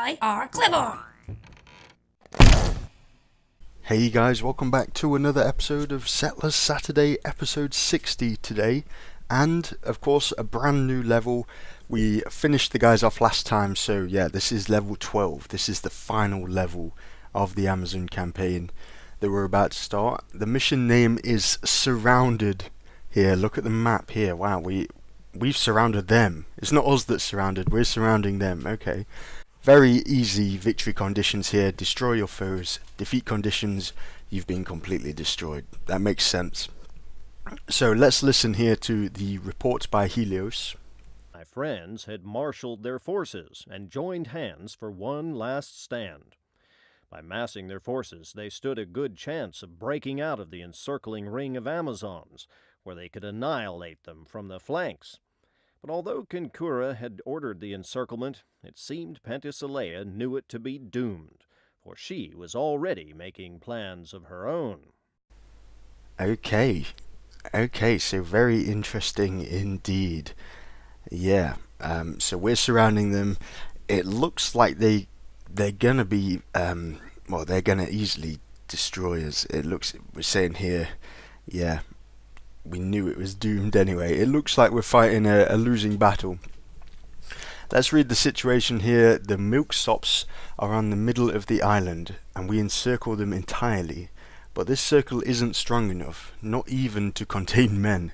I are clever. Hey guys, welcome back to another episode of Settlers Saturday, episode 60 today, and of course a brand new level. We finished the guys off last time, so yeah, this is level 12. This is the final level of the Amazon campaign that we're about to start. The mission name is Surrounded. Here, look at the map here. Wow, we've surrounded them. It's not us that's surrounded, we're surrounding them. Okay. Very easy victory conditions here. Destroy your foes. Defeat conditions, you've been completely destroyed. That makes sense. So let's listen here to the report by Helios. My friends had marshaled their forces and joined hands for one last stand. By massing their forces, they stood a good chance of breaking out of the encircling ring of Amazons, where they could annihilate them from the flanks. But although Kinkura had ordered the encirclement, it seemed Penthesilea knew it to be doomed, for she was already making plans of her own. Okay, so very interesting indeed. Yeah, so we're surrounding them. It looks like they're gonna be, they're gonna easily destroy us. We're saying here, yeah, we knew it was doomed anyway. It looks like we're fighting a losing battle. Let's read the situation here. The milksops are on the middle of the island, and we encircle them entirely. But this circle isn't strong enough, not even to contain men.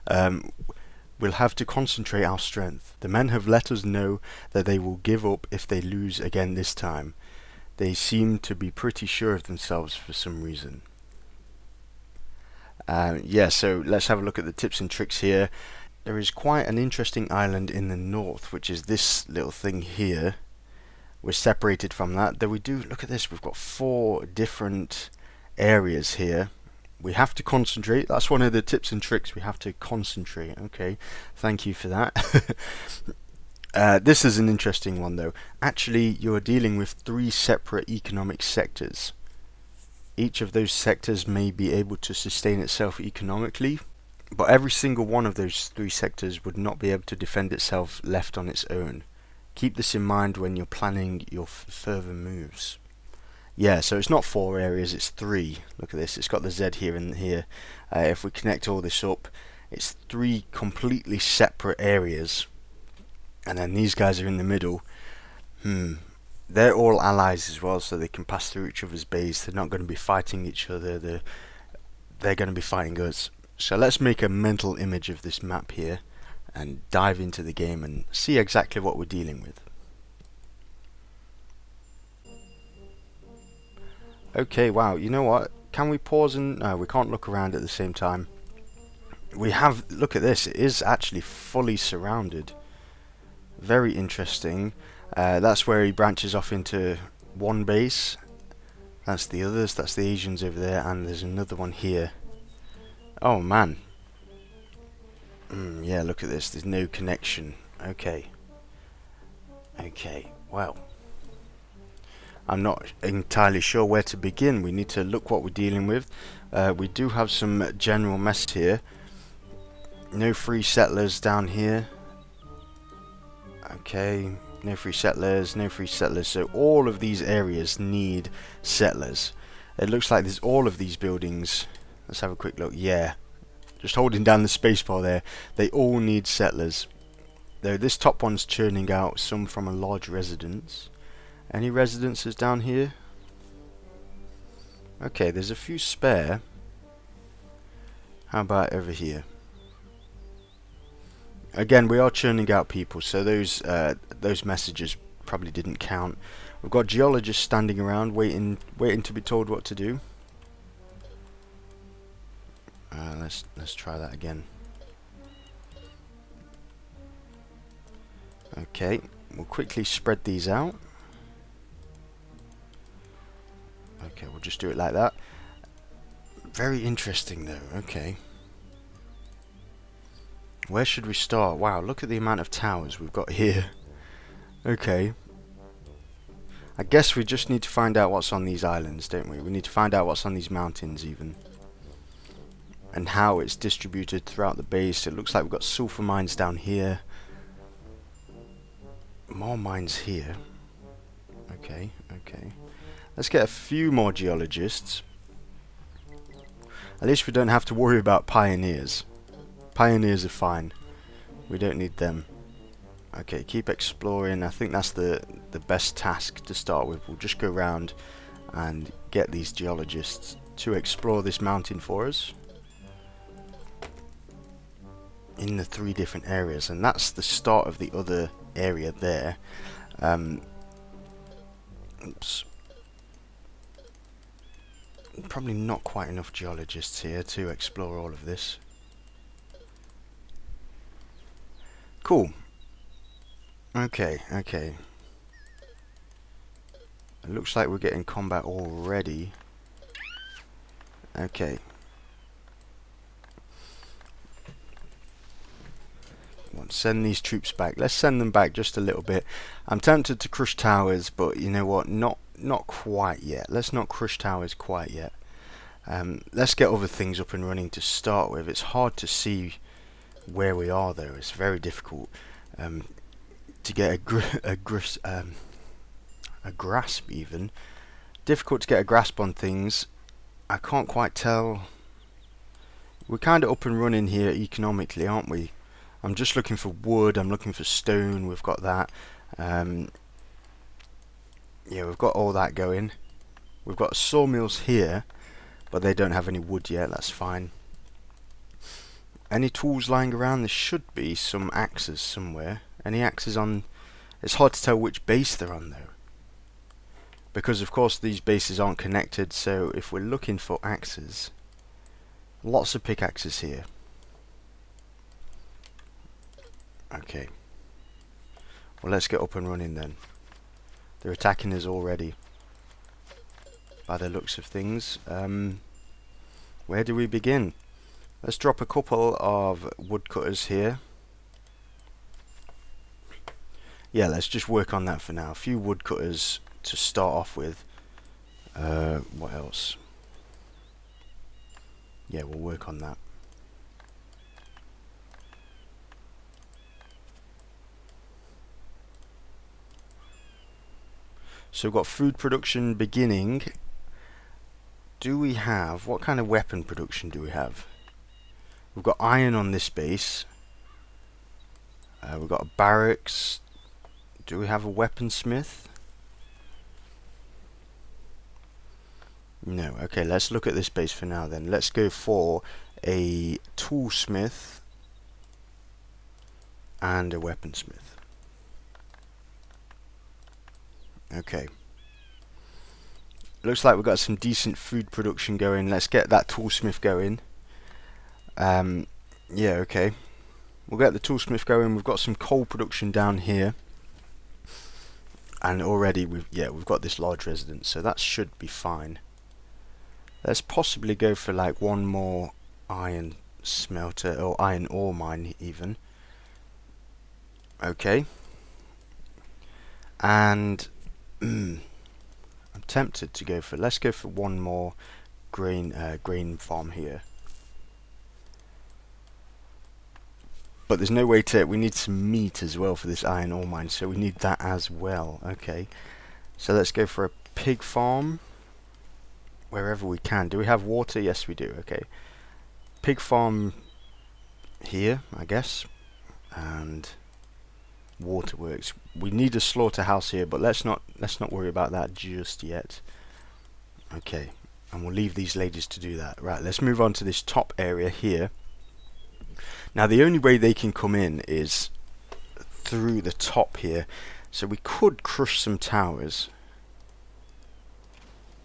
We'll have to concentrate our strength. The men have let us know that they will give up if they lose again this time. They seem to be pretty sure of themselves for some reason. So let's have a look at the tips and tricks here. There is quite an interesting island in the north, which is this little thing here. We're separated from that, though we do, look at this, we've got 4 different areas here. We have to concentrate. That's one of the tips and tricks. We have to concentrate. Okay, thank you for that. This is an interesting one though. Actually, you're dealing with 3 separate economic sectors. Each of those sectors may be able to sustain itself economically, but every single one of those 3 sectors would not be able to defend itself left on its own. Keep this in mind when you're planning your further moves. Yeah, so it's not 4 areas, it's 3. Look at this, it's got the Z here and here. If we connect all this up, it's 3 completely separate areas. And then these guys are in the middle. They're all allies as well, so they can pass through each other's base. They're not going to be fighting each other, they're going to be fighting us. So let's make a mental image of this map here and dive into the game and see exactly what we're dealing with. Okay, wow, you know what? Can we pause and... No, we can't look around at the same time. We have... Look at this, it is actually fully surrounded. Very interesting. That's where he branches off into one base. That's the others, that's the Asians over there, and there's another one here. Oh man. Yeah, look at this, there's no connection. Okay, well. I'm not entirely sure where to begin. We need to look what we're dealing with. We do have some general mess here. No free settlers down here. Okay, no free settlers, no free settlers. So all of these areas need settlers. It looks like there's all of these buildings. Let's have a quick look. Yeah, just holding down the spacebar there. They all need settlers. Though this top one's churning out some from a large residence. Any residences down here? Okay, there's a few spare. How about over here? Again, we are churning out people, so those messages probably didn't count. We've got geologists standing around waiting to be told what to do. Let's try that again. Okay, we'll quickly spread these out. Okay, we'll just do it like that. Very interesting though, okay. Where should we start? Wow, look at the amount of towers we've got here. Okay. I guess we just need to find out what's on these islands, don't we? We need to find out what's on these mountains even. And how it's distributed throughout the base. It looks like we've got sulfur mines down here. More mines here. Okay, okay. Let's get a few more geologists. At least we don't have to worry about pioneers. Pioneers are fine. We don't need them. Okay, keep exploring. I think that's the best task to start with. We'll just go around and get these geologists to explore this mountain for us in the 3 different areas, and that's the start of the other area there. Oops. Probably not quite enough geologists here to explore all of this. Cool. Okay, okay. It looks like we're getting combat already. Okay. Send these troops back. Let's send them back just a little bit. I'm tempted to crush towers, but you know what? Not quite yet. Let's not crush towers quite yet. Let's get other things up and running to start with. It's hard to see where we are, though. It's very difficult to get a grasp, even. Difficult to get a grasp on things. I can't quite tell. We're kind of up and running here economically, aren't we? I'm just looking for wood, I'm looking for stone, we've got that. Yeah, we've got all that going. We've got sawmills here, but they don't have any wood yet, that's fine. Any tools lying around? There should be some axes somewhere. Any axes on? It's hard to tell which base they're on, though. Because, of course, these bases aren't connected, so if we're looking for axes, lots of pickaxes here. Okay. Well, let's get up and running then. They're attacking us already, by the looks of things. Where do we begin? Let's drop a couple of woodcutters here. Yeah, let's just work on that for now. A few woodcutters to start off with. What else? Yeah, we'll work on that. So we've got food production beginning. Do we have... what kind of weapon production do we have? We've got iron on this base. We've got a barracks. Do we have a weaponsmith? No. Okay, let's look at this base for now then. Let's go for a toolsmith and a weaponsmith. Okay. Looks like we've got some decent food production going. Let's get that toolsmith going. Yeah, okay. We'll get the toolsmith going. We've got some coal production down here. And already we've got this large residence, so that should be fine. Let's possibly go for like one more iron smelter or iron ore mine even. Okay. And I'm tempted to go for, let's go for one more grain farm here. But there's no way to, we need some meat as well for this iron ore mine, so we need that as well. Okay, so let's go for a pig farm wherever we can. Do we have water? Yes, we do. Okay, pig farm here, I guess, and waterworks. We need a slaughterhouse here, but let's not worry about that just yet. Okay, and we'll leave these ladies to do that. Right, let's move on to this top area here. Now the only way they can come in is through the top here, so we could crush some towers.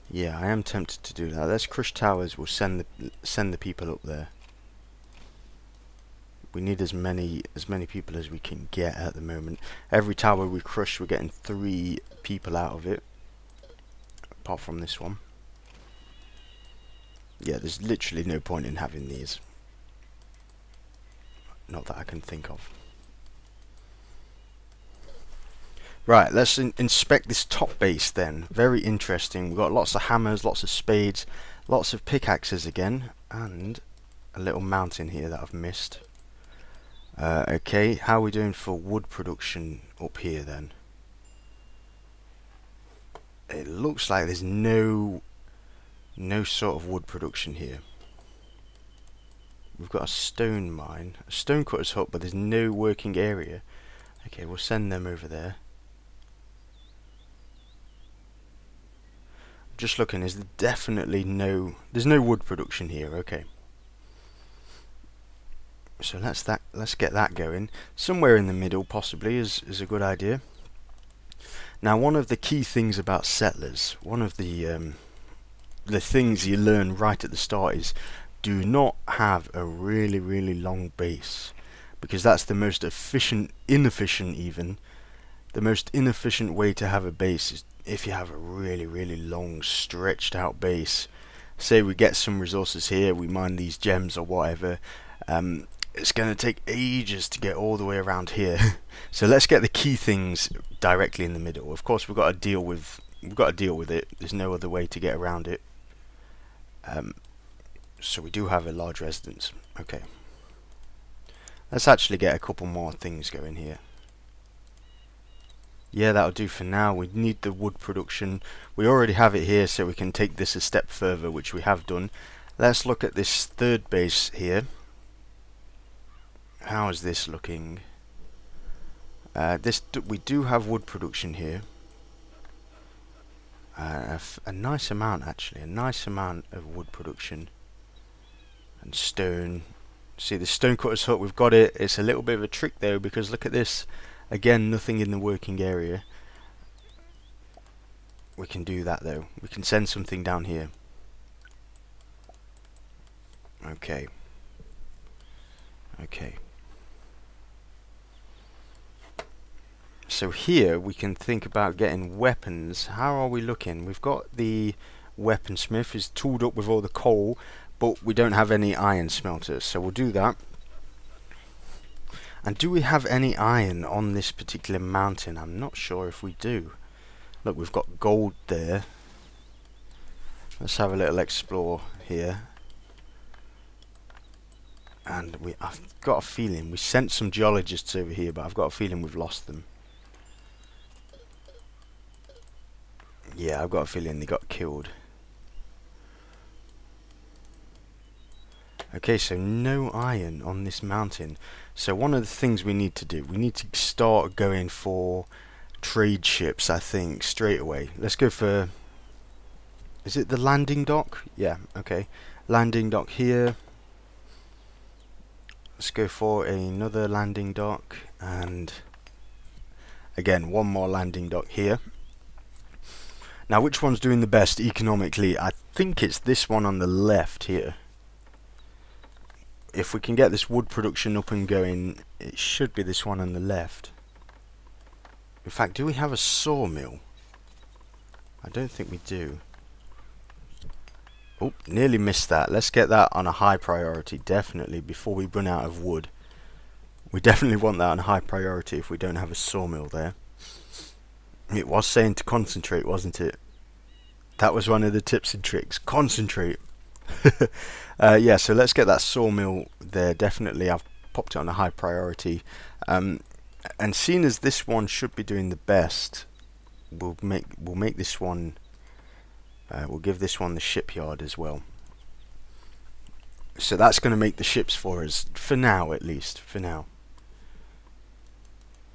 Yeah, I am tempted to do that. Let's crush towers. We'll send the people up there. We need as many people as we can get at the moment. Every tower we crush, we're getting 3 people out of it. Apart from this one. Yeah, there's literally no point in having these. Not that I can think of. Right, let's inspect this top base then. Very interesting. We've got lots of hammers, lots of spades, lots of pickaxes again, and a little mountain here that I've missed. Okay, how are we doing for wood production up here then? it looks like there's no sort of wood production here. We've got a stone mine, a stone cutter's hut, but there's no working area. Okay, we'll send them over there. Just looking, there's definitely there's no wood production here. Okay. So let's get that going. Somewhere in the middle possibly is a good idea. Now, one of the key things about settlers, one of the things you learn right at the start is do not have a really long base, because that's the most inefficient way to have a base is if you have a really long stretched out base. Say we get some resources here, we mine these gems or whatever, it's going to take ages to get all the way around here. So let's get the key things directly in the middle. Of course, we've got to deal with it. There's no other way to get around it. So we do have a large residence. Okay. Let's actually get a couple more things going here. Yeah, that'll do for now. We need the wood production. We already have it here, so we can take this a step further, which we have done. Let's look at this third base here. How is this looking? We do have wood production here. A nice amount, actually. A nice amount of wood production. And stone. See, the stone cutter's hut, we've got it. It's a little bit of a trick, though, because look at this. Again, nothing in the working area. We can do that, though. We can send something down here. Okay. Okay. So here we can think about getting weapons. How are we looking? We've got the weaponsmith is tooled up with all the coal, but we don't have any iron smelters, so we'll do that. And do we have any iron on this particular mountain? I'm not sure if we do. Look, we've got gold there. Let's have a little explore here. And I've got a feeling we sent some geologists over here, but I've got a feeling we've lost them. Yeah, I've got a feeling they got killed. Okay, so no iron on this mountain. So one of the things we need to do, we need to start going for trade ships, I think, straight away. Let's go for... Is it the landing dock? Yeah, okay. Landing dock here. Let's go for another landing dock. And again, one more landing dock here. Now, which one's doing the best economically? I think it's this one on the left here. If we can get this wood production up and going, it should be this one on the left. In fact, do we have a sawmill? I don't think we do. Oh, nearly missed that. Let's get that on a high priority, definitely, before we run out of wood. We definitely want that on a high priority if we don't have a sawmill there. It was saying to concentrate, wasn't it? That was one of the tips and tricks. Concentrate. Yeah, so let's get that sawmill there. Definitely, I've popped it on a high priority. And seeing as this one should be doing the best, we'll make this one. We'll give this one the shipyard as well. So that's going to make the ships for us for now, at least for now.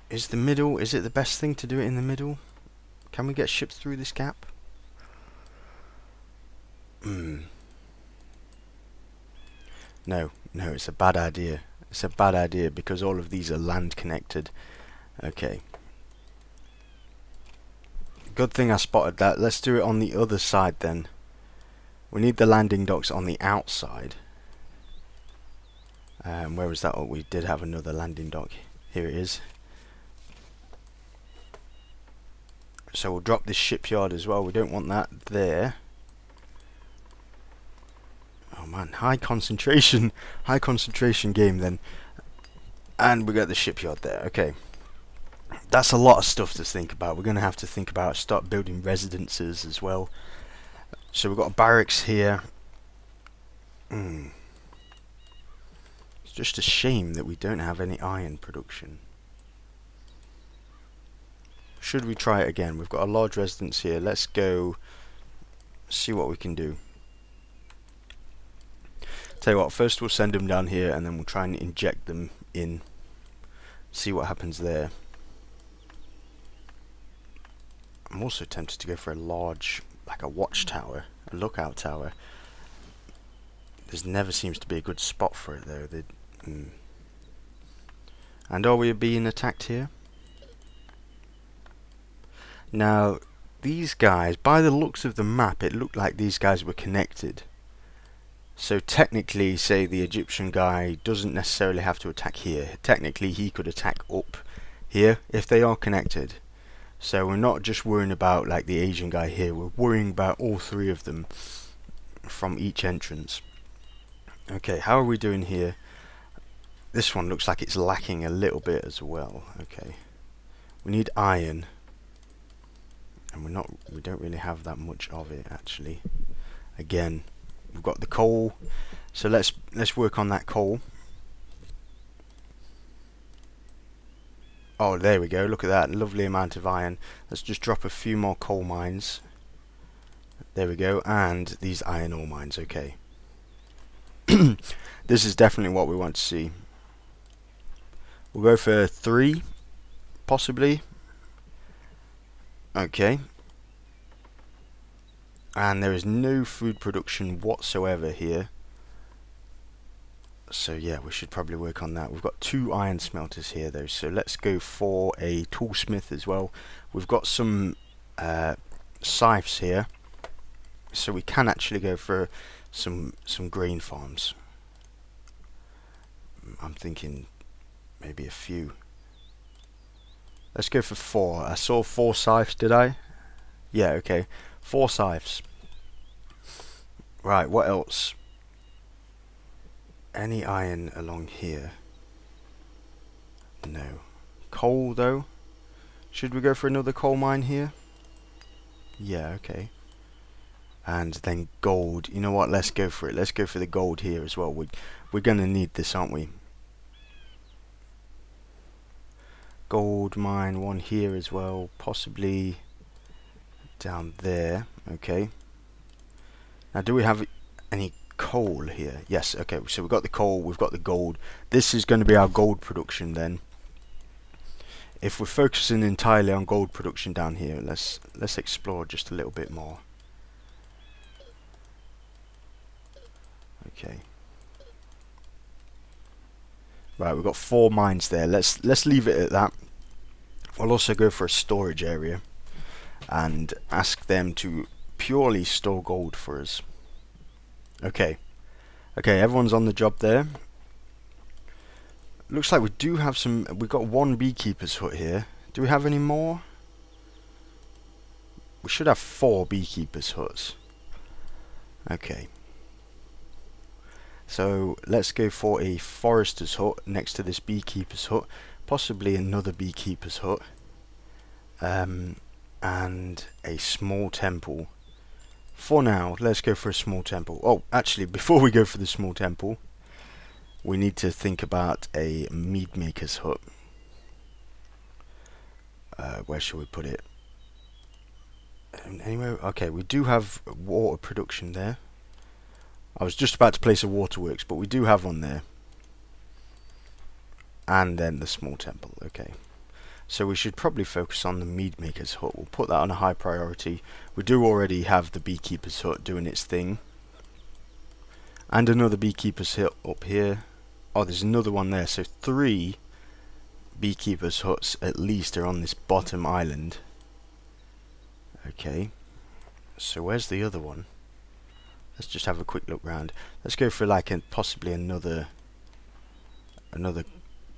Is the middle? Is it the best thing to do it in the middle? Can we get ships through this gap? No, it's a bad idea. It's a bad idea because all of these are land connected. Okay. Good thing I spotted that. Let's do it on the other side then. We need the landing docks on the outside. Where was that? Oh, we did have another landing dock. Here it is. So we'll drop this shipyard as well. We don't want that there. Oh man, high concentration game then. And we got the shipyard there. Okay. That's a lot of stuff to think about. We're going to have to think about start building residences as well. So we've got a barracks here. It's just a shame that we don't have any iron production. should we try it again? We've got a large residence here. Let's go see what we can do. Tell you what, first we'll send them down here and then we'll try and inject them in. See what happens there. I'm also tempted to go for a large, like a watchtower, a lookout tower. There never seems to be a good spot for it though. And are we being attacked here? Now, these guys, by the looks of the map, it looked like these guys were connected. So technically, say the Egyptian guy doesn't necessarily have to attack here. Technically, he could attack up here if they are connected. So we're not just worrying about like the Asian guy here, we're worrying about all three of them from each entrance. Okay, how are we doing here? This one looks like it's lacking a little bit as well. Okay, we need iron, and we don't really have that much of it actually. Again, we've got the coal, so let's work on that coal. Oh, there we go, look at that, lovely amount of iron. Let's just drop a few more coal mines. There we go, and these iron ore mines, okay. This is definitely what we want to see. We'll go for 3, possibly. Okay. And there is no food production whatsoever here. So yeah, we should probably work on that. We've got 2 iron smelters here though, so let's go for a toolsmith as well. We've got some scythes here, so we can actually go for some grain farms. I'm thinking maybe a few. Let's go for 4. I saw 4 scythes, did I? Yeah, okay. 4 scythes. Right, what else? Any iron along here? No. Coal though? Should we go for another coal mine here? Yeah, okay. And then gold. You know what? Let's go for it. Let's go for the gold here as well. We're gonna need this, aren't we? Gold mine, one here as well. Possibly down there. Okay. Now, do we have any coal here? Yes, okay, so we've got the coal, we've got the gold. This is going to be our gold production then. If we're focusing entirely on gold production down here, let's explore just a little bit more. Okay. Right, we've got 4 mines there. Let's leave it at that. We'll also go for a storage area and ask them to purely store gold for us. Okay. Okay, everyone's on the job there. Looks like we do have some. We've got 1 beekeeper's hut here. Do we have any more? We should have 4 beekeeper's huts. Okay. So let's go for a forester's hut next to this beekeeper's hut. Possibly another beekeeper's hut. And a small temple. For now, let's go for a small temple. Oh, actually, before we go for the small temple, we need to think about a mead maker's hut. Where shall we put it? Anyway, okay, we do have water production there. I was just about to place a waterworks, but we do have one there. And then the small temple, okay. So we should probably focus on the mead maker's hut. We'll put that on a high priority. We do already have the beekeeper's hut doing its thing. And another beekeeper's hut up here. Oh, there's another one there. So 3 beekeeper's huts at least are on this bottom island. Okay. So where's the other one? Let's just have a quick look round. Let's go for like possibly another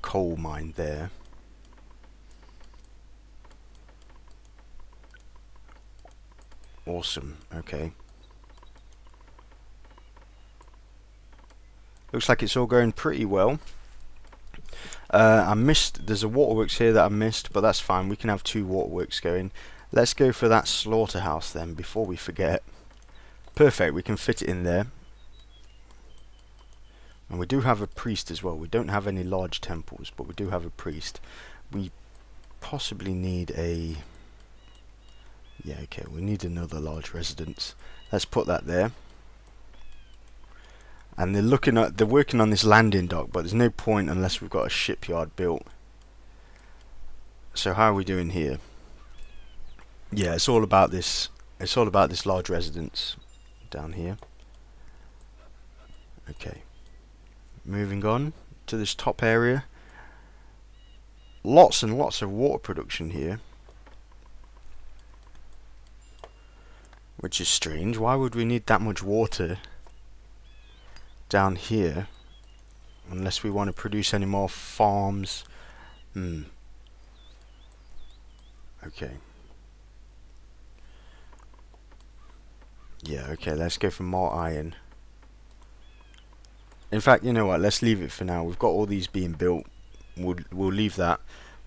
coal mine there. Awesome, okay. Looks like it's all going pretty well. There's a waterworks here that I missed, but that's fine. We can have 2 waterworks going. Let's go for that slaughterhouse then, before we forget. Perfect, we can fit it in there. And we do have a priest as well. We don't have any large temples, but we do have a priest. We possibly need a Yeah, okay, we need another large residence. Let's put that there. And they're working on this landing dock, but there's no point unless we've got a shipyard built. So how are we doing here? Yeah, it's all about this. It's all about this large residence down here. Okay. Moving on to this top area. Lots and lots of water production here. Which is strange. Why would we need that much water down here? Unless we want to produce any more farms. Okay. Yeah, okay, let's go for more iron. In fact, you know what, let's leave it for now. We've got all these being built. We'll leave that.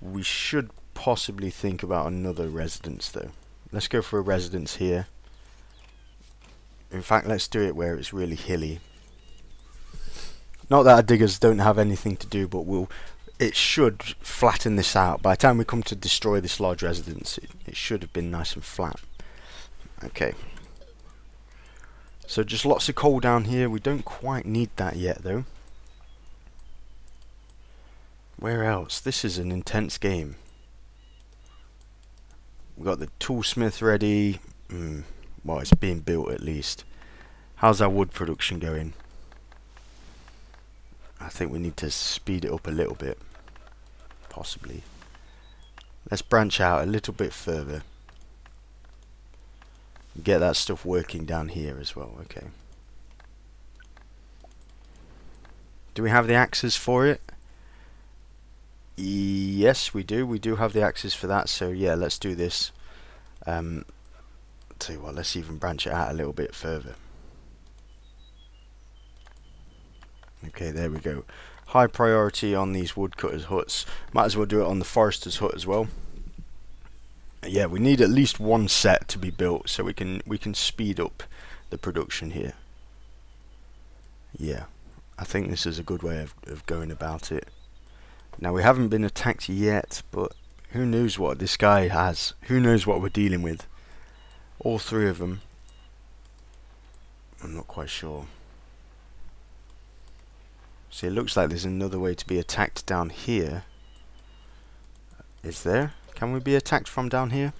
We should possibly think about another residence though. Let's go for a residence here. In fact, let's do it where it's really hilly. Not that our diggers don't have anything to do, but it should flatten this out. By the time we come to destroy this large residence, it should have been nice and flat. Okay. So just lots of coal down here. We don't quite need that yet though. Where else? This is an intense game. We've got the toolsmith ready. Well, it's being built at least. How's our wood production going? I think we need to speed it up a little bit. Possibly. Let's branch out a little bit further. Get that stuff working down here as well. Okay. Do we have the axes for it? Yes, we do. We do have the axes for that. So yeah, let's do this. Tell you what, let's even branch it out a little bit further. Okay, there we go. High priority on these woodcutters' huts. Might as well do it on the forester's hut as well. Yeah, we need at least one set to be built so we can speed up the production here. Yeah, I think this is a good way of going about it. Now we haven't been attacked yet, but who knows what this guy has? Who knows what we're dealing with? All three of them. I'm not quite sure. See, it looks like there's another way to be attacked down here. Is there? Can we be attacked from down here?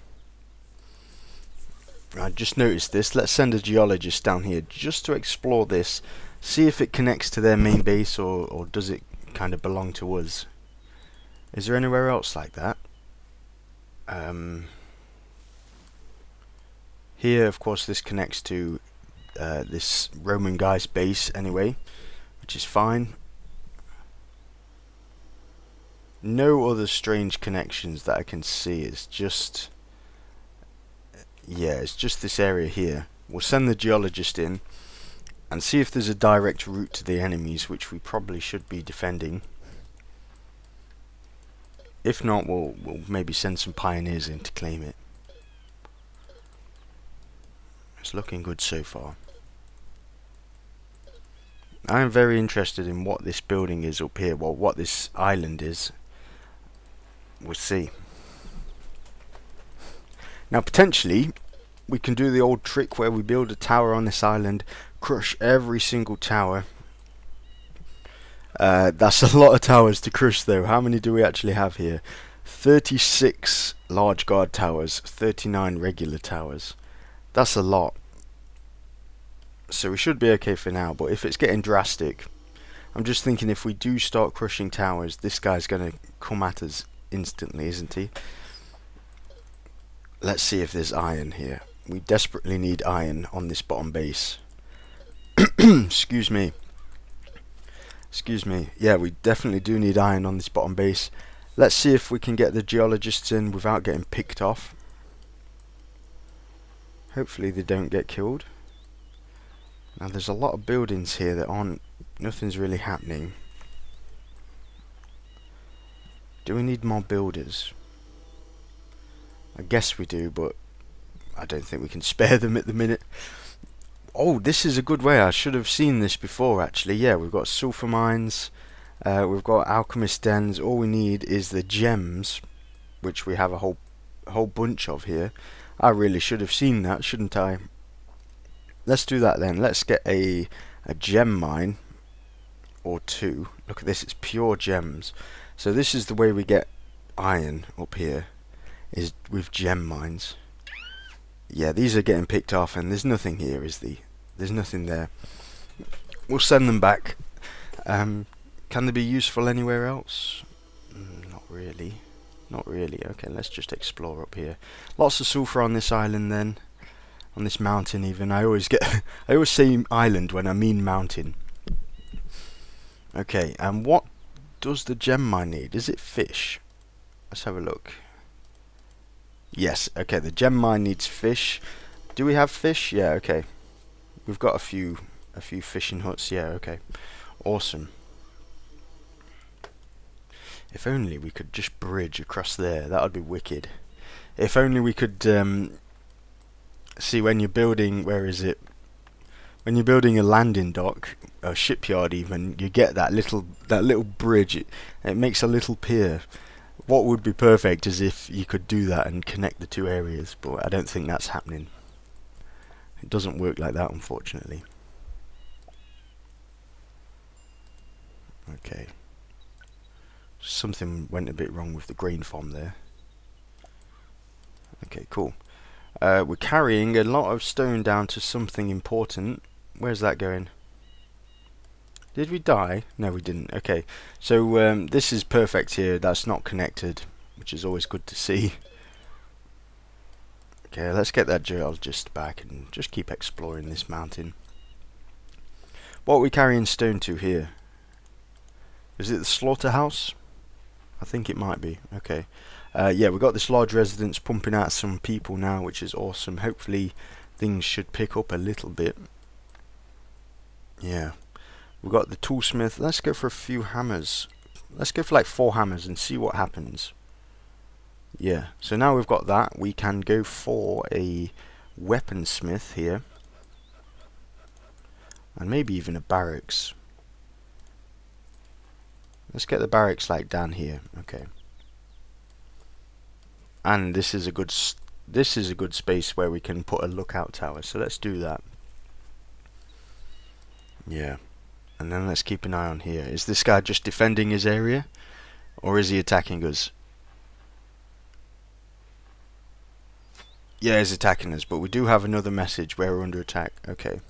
I just noticed this. Let's send a geologist down here just to explore this. See if it connects to their main base or does it kind of belong to us. Is there anywhere else like that? Here, of course, this connects to this Roman guy's base anyway, which is fine. No other strange connections that I can see. It's just, yeah, it's just this area here. We'll send the geologist in and see if there's a direct route to the enemies, which we probably should be defending. If not, we'll maybe send some pioneers in to claim it. It's looking good so far. I am very interested in what this building is up here, well, what this island is. We'll see. Now potentially we can do the old trick where we build a tower on this island, crush every single tower. That's a lot of towers to crush though. How many do we actually have here? 36 large guard towers, 39 regular towers. That's a lot. So we should be okay for now, but if it's getting drastic, I'm just thinking if we do start crushing towers, this guy's going to come at us instantly, isn't he? Let's see if there's iron here. We desperately need iron on this bottom base. Excuse me. Excuse me. Yeah, we definitely do need iron on this bottom base. Let's see if we can get the geologists in without getting picked off. Hopefully they don't get killed. Now there's a lot of buildings here that aren't, nothing's really happening. Do we need more builders? I guess we do, but I don't think we can spare them at the minute. Oh, this is a good way. I should have seen this before actually. Yeah, we've got sulfur mines, we've got alchemist dens. All we need is the gems, which we have a whole bunch of here. I really should have seen that, shouldn't I? Let's do that then. Let's get a gem mine or two. Look at this, it's pure gems. So this is the way we get iron up here, is with gem mines. Yeah, these are getting picked off, and there's nothing here, there's nothing there. We'll send them back. Can they be useful anywhere else? Not really. Not really. Okay, let's just explore up here. Lots of sulfur on this island then. On this mountain even. I always say island when I mean mountain. Okay, and what does the gem mine need? Is it fish? Let's have a look. Yes, okay, the gem mine needs fish. Do we have fish? Yeah, okay. We've got a few fishing huts. Yeah, okay. Awesome. If only we could just bridge across there, that would be wicked. If only we could see when you're building, where is it? When you're building a landing dock, a shipyard even, you get that little bridge. It makes a little pier. What would be perfect is if you could do that and connect the two areas, but I don't think that's happening. It doesn't work like that, unfortunately. Okay. Something went a bit wrong with the grain farm there. Okay, cool. We're carrying a lot of stone down to something important. Where's that going? Did we die? No, we didn't. Okay, so this is perfect here. That's not connected, which is always good to see. Okay, let's get that geologist back and just keep exploring this mountain. What are we carrying stone to here? Is it the slaughterhouse? I think it might be. Okay. Yeah, we've got this large residence pumping out some people now, which is awesome. Hopefully things should pick up a little bit. Yeah. We've got the toolsmith. Let's go for a few hammers. Let's go for like 4 hammers and see what happens. Yeah. So now we've got that, we can go for a weaponsmith here. And maybe even a barracks. Let's get the barracks like down here. Okay. And this is a good space where we can put a lookout tower. So let's do that. Yeah. And then let's keep an eye on here. Is this guy just defending his area, or is he attacking us? Yeah, he's attacking us, but we do have another message where we're under attack. Okay.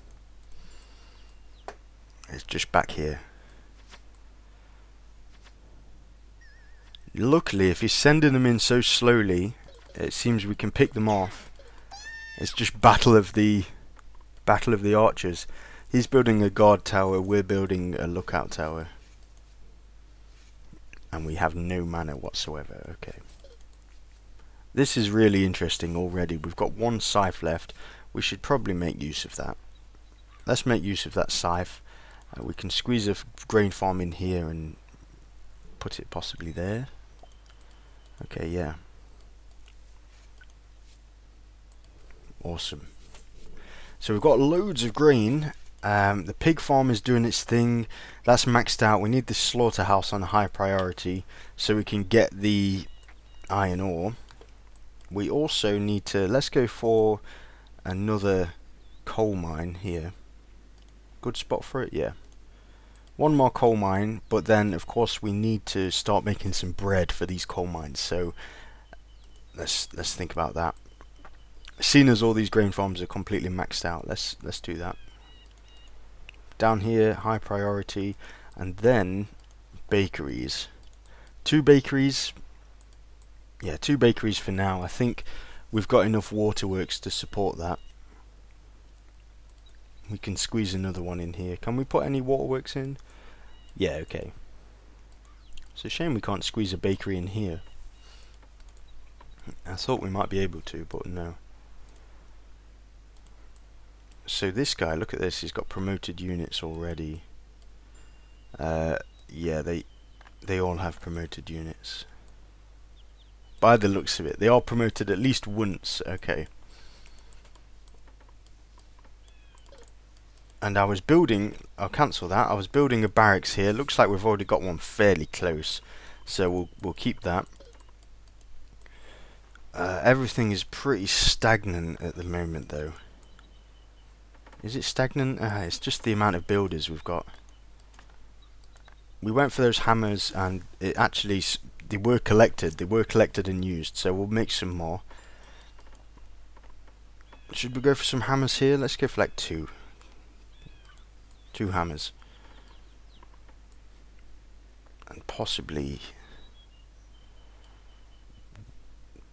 It's just back here. Luckily, if he's sending them in so slowly, it seems we can pick them off. It's just battle of the archers. He's building a guard tower, we're building a lookout tower. And we have no mana whatsoever. Okay. This is really interesting already. We've got 1 scythe left. We should probably make use of that. Let's make use of that scythe. We can squeeze a grain farm in here and put it possibly there. Okay, yeah. Awesome. So we've got loads of grain. The pig farm is doing its thing. That's maxed out. We need this slaughterhouse on high priority so we can get the iron ore. We also need to, let's go for another coal mine here. Good spot for it, yeah. 1 more coal mine, but then of course we need to start making some bread for these coal mines, so let's think about that. Seeing as all these grain farms are completely maxed out, let's do that. Down here, high priority, and then bakeries. 2 bakeries. Yeah, 2 bakeries for now. I think we've got enough waterworks to support that. We can squeeze another one in here. Can we put any waterworks in? Yeah, okay. It's a shame we can't squeeze a bakery in here. I thought we might be able to, but no. So this guy, look at this, he's got promoted units already. Yeah, they all have promoted units. By the looks of it, they are promoted at least once. Okay. And I was building, I'll cancel that, I was building a barracks here. Looks like we've already got one fairly close, so we'll keep that. Everything is pretty stagnant at the moment, though. Is it stagnant? It's just the amount of builders we've got. We went for those hammers, and it actually they were collected. They were collected and used. So we'll make some more. Should we go for some hammers here? Let's go for like two hammers, and possibly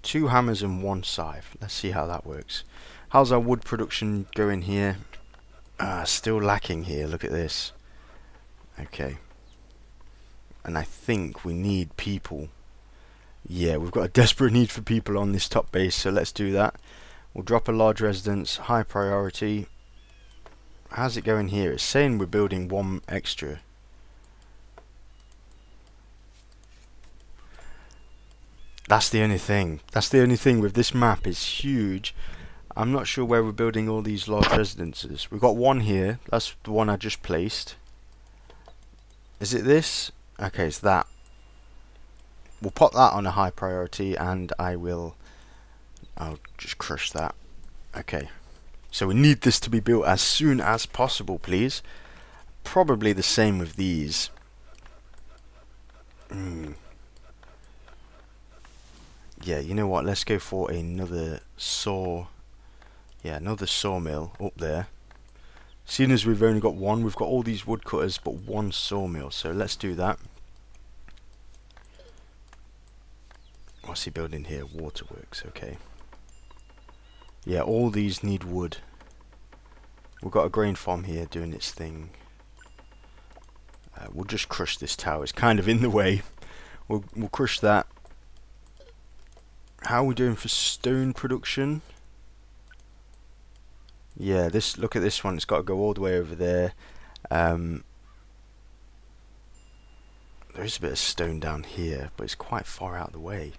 2 hammers and 1 scythe. Let's see how that works. How's our wood production going here? Still lacking here. Look at this. Okay. And I think we need people. Yeah, we've got a desperate need for people on this top base, so let's do that. We'll drop a large residence, high priority. How's it going here? It's saying we're building 1 extra. That's the only thing. That's the only thing with this map. It's huge. I'm not sure where we're building all these large residences. We've got 1 here. That's the one I just placed. Is it this? Okay, it's that. We'll pop that on a high priority, and I'll just crush that. Okay. So we need this to be built as soon as possible, please. Probably the same with these. Yeah, you know what? Let's go for another saw. Yeah, another sawmill up there. Seeing as we've only got 1, we've got all these woodcutters, but 1 sawmill. So let's do that. What's he building here? Waterworks, okay. Yeah, all these need wood. We've got a grain farm here doing its thing. We'll just crush this tower. It's kind of in the way. We'll crush that. How are we doing for stone production? Yeah, look at this one. It's got to go all the way over there. There is a bit of stone down here, but it's quite far out of the way.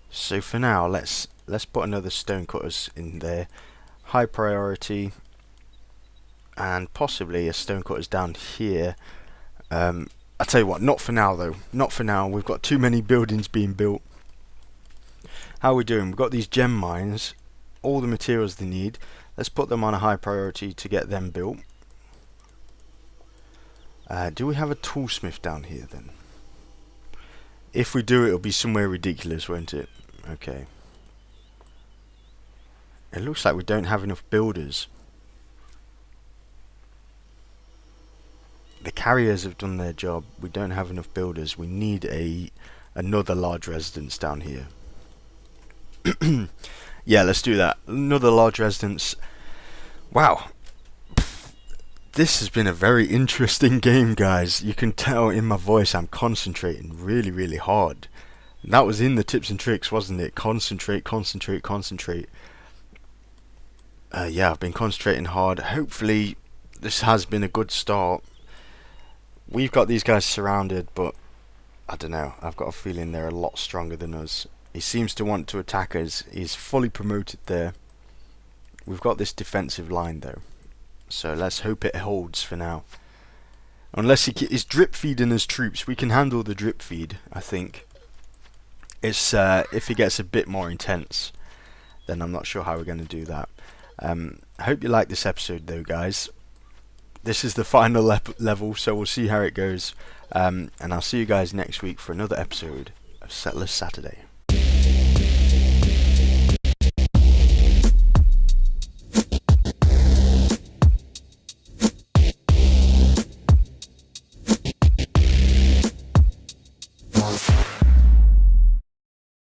So for now, let's put another stone cutters in there. High priority, and possibly a stone cutters down here. I'll tell you what, not for now though. Not for now. We've got too many buildings being built. How are we doing? We've got these gem mines, all the materials they need. Let's put them on a high priority to get them built. Do we have a toolsmith down here then? If we do, it'll be somewhere ridiculous, won't it? Okay. It looks like we don't have enough builders. The carriers have done their job. We don't have enough builders. We need another large residence down here. Yeah, let's do that. Another large residence. Wow. This has been a very interesting game, guys. You can tell in my voice I'm concentrating really, really hard. That was in the tips and tricks, wasn't it? Concentrate, concentrate, concentrate. Yeah, I've been concentrating hard. Hopefully, this has been a good start. We've got these guys surrounded, but I don't know. I've got a feeling they're a lot stronger than us. He seems to want to attack us. He's fully promoted there. We've got this defensive line, though. So let's hope it holds for now. Unless he's drip feeding his troops. We can handle the drip feed, I think. It's if he gets a bit more intense, then I'm not sure how we're going to do that. I hope you like this episode though, guys. This is the final level, so we'll see how it goes. And I'll see you guys next week for another episode of Settlers Saturday.